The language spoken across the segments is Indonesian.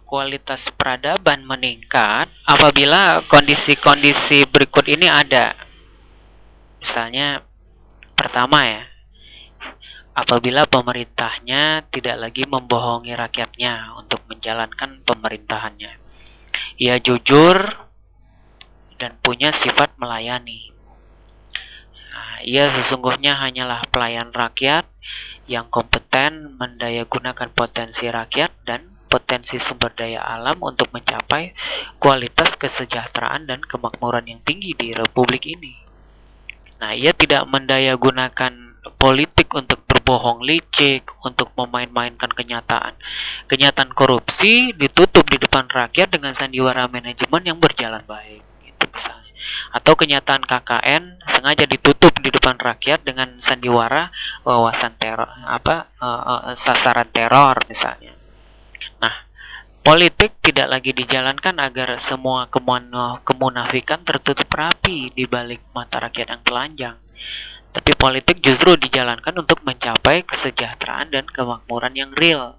kualitas peradaban meningkat apabila kondisi-kondisi berikut ini ada. Misalnya, pertama ya, apabila pemerintahnya tidak lagi membohongi rakyatnya untuk menjalankan pemerintahannya. Ia jujur dan punya sifat melayani. Ia sesungguhnya hanyalah pelayan rakyat yang kompeten mendayagunakan potensi rakyat dan potensi sumber daya alam untuk mencapai kualitas kesejahteraan dan kemakmuran yang tinggi di republik ini. Nah, ia tidak mendayagunakan politik untuk berbohong licik, untuk memain-mainkan kenyataan. Kenyataan korupsi ditutup di depan rakyat dengan sandiwara manajemen yang berjalan baik. Itu misalnya. Atau kenyataan KKN sengaja ditutup di depan rakyat dengan sandiwara wawasan teror, sasaran teror misalnya. Nah, politik tidak lagi dijalankan agar semua kemunafikan tertutup rapi di balik mata rakyat yang telanjang. Tapi politik justru dijalankan untuk mencapai kesejahteraan dan kemakmuran yang real.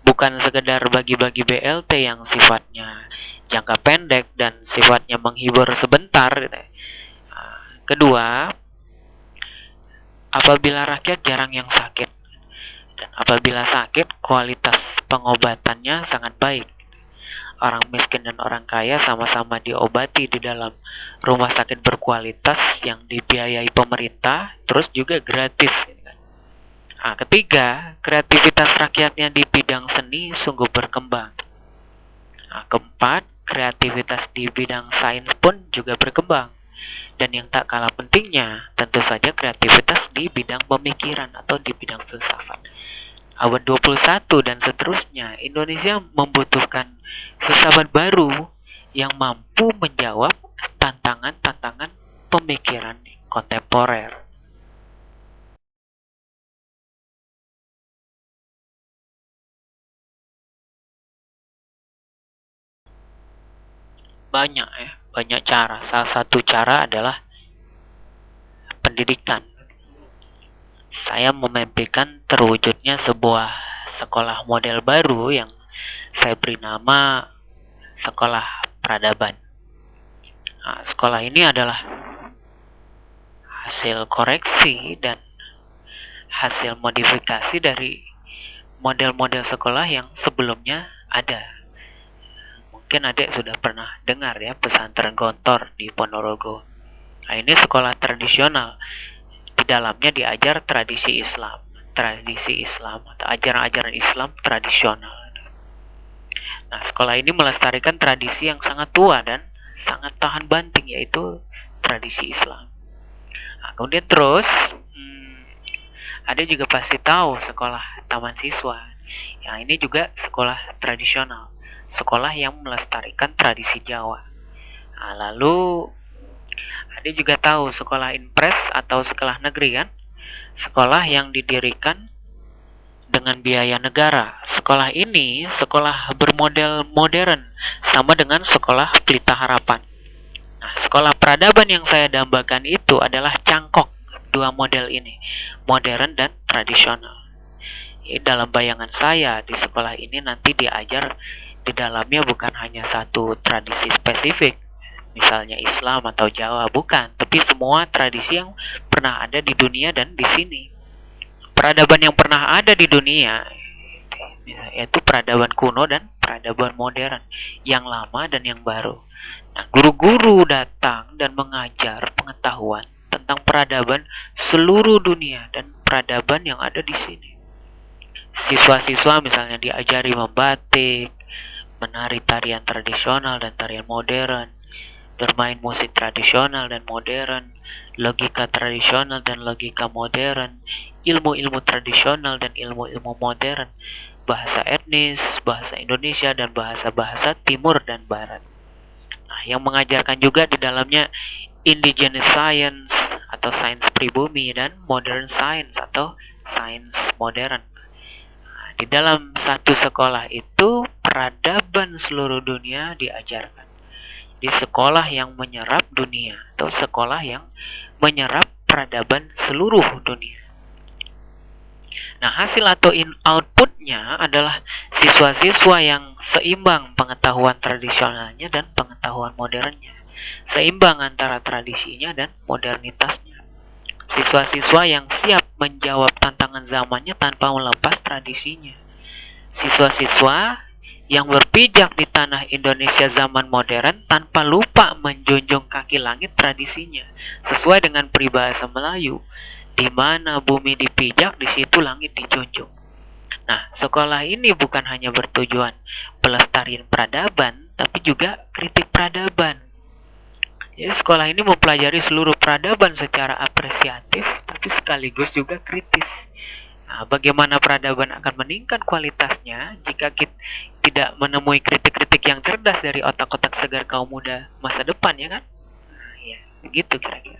Bukan sekedar bagi-bagi BLT yang sifatnya jangka pendek dan sifatnya menghibur sebentar. Kedua, apabila rakyat jarang yang sakit, dan apabila sakit, kualitas pengobatannya sangat baik. Orang miskin dan orang kaya sama-sama diobati di dalam rumah sakit berkualitas yang dibiayai pemerintah, terus juga gratis. Ketiga, kreativitas rakyatnya di bidang seni sungguh berkembang. Keempat, kreativitas di bidang sains pun juga berkembang. Dan yang tak kalah pentingnya, tentu saja kreativitas di bidang pemikiran atau di bidang filsafat. Abad 21 dan seterusnya, Indonesia membutuhkan filsafat baru yang mampu menjawab tantangan-tantangan pemikiran kontemporer. Banyak cara. Salah satu cara adalah pendidikan. Saya memimpikan terwujudnya sebuah sekolah model baru yang saya beri nama Sekolah Peradaban. Sekolah ini adalah hasil koreksi dan hasil modifikasi dari model-model sekolah yang sebelumnya ada. Mungkin adik sudah pernah dengar ya pesantren Gontor di Ponorogo. Ini sekolah tradisional. Di dalamnya diajar tradisi Islam atau ajaran-ajaran Islam tradisional. Nah, sekolah ini melestarikan tradisi yang sangat tua dan sangat tahan banting, yaitu tradisi Islam. Kemudian terus ada juga pasti tahu sekolah Taman Siswa. Yang ini juga sekolah tradisional, sekolah yang melestarikan tradisi Jawa. Lalu ada juga tahu sekolah Impres atau sekolah negeri kan? Sekolah yang didirikan dengan biaya negara. Sekolah ini sekolah bermodel modern, sama dengan sekolah Pelita Harapan. Nah, sekolah peradaban yang saya dambakan itu adalah cangkok dua model ini, modern dan tradisional. Dalam bayangan saya, di sekolah ini nanti diajar di dalamnya bukan hanya satu tradisi spesifik, misalnya Islam atau Jawa, bukan, tapi semua tradisi yang pernah ada di dunia dan di sini. Peradaban yang pernah ada di dunia yaitu peradaban kuno dan peradaban modern, yang lama dan yang baru. Nah, guru-guru datang dan mengajar pengetahuan tentang peradaban seluruh dunia dan peradaban yang ada di sini. Siswa-siswa misalnya diajari membatik, menari tarian tradisional dan tarian modern, bermain musik tradisional dan modern, logika tradisional dan logika modern, ilmu-ilmu tradisional dan ilmu-ilmu modern, bahasa etnis, bahasa Indonesia, dan bahasa-bahasa timur dan barat. Nah, yang mengajarkan juga di dalamnya indigenous science atau sains pribumi dan modern science atau sains modern. Nah, di dalam satu sekolah itu peradaban seluruh dunia diajarkan. Di sekolah yang menyerap dunia atau sekolah yang menyerap peradaban seluruh dunia. Nah, hasil atau outputnya adalah siswa-siswa yang seimbang pengetahuan tradisionalnya dan pengetahuan modernnya. Seimbang antara tradisinya dan modernitasnya. Siswa-siswa yang siap menjawab tantangan zamannya tanpa melepas tradisinya. Siswa-siswa yang berpijak di tanah Indonesia zaman modern tanpa lupa menjunjung kaki langit tradisinya, sesuai dengan peribahasa Melayu, di mana bumi dipijak, di situ langit dijunjung. Nah, sekolah ini bukan hanya bertujuan pelestarian peradaban, tapi juga kritik peradaban. Jadi sekolah ini mempelajari seluruh peradaban secara apresiatif, tapi sekaligus juga kritis. Nah, bagaimana peradaban akan meningkat kualitasnya jika kita tidak menemui kritik-kritik yang cerdas dari otak-otak segar kaum muda masa depan, ya kan? Nah, ya, begitu kira-kira.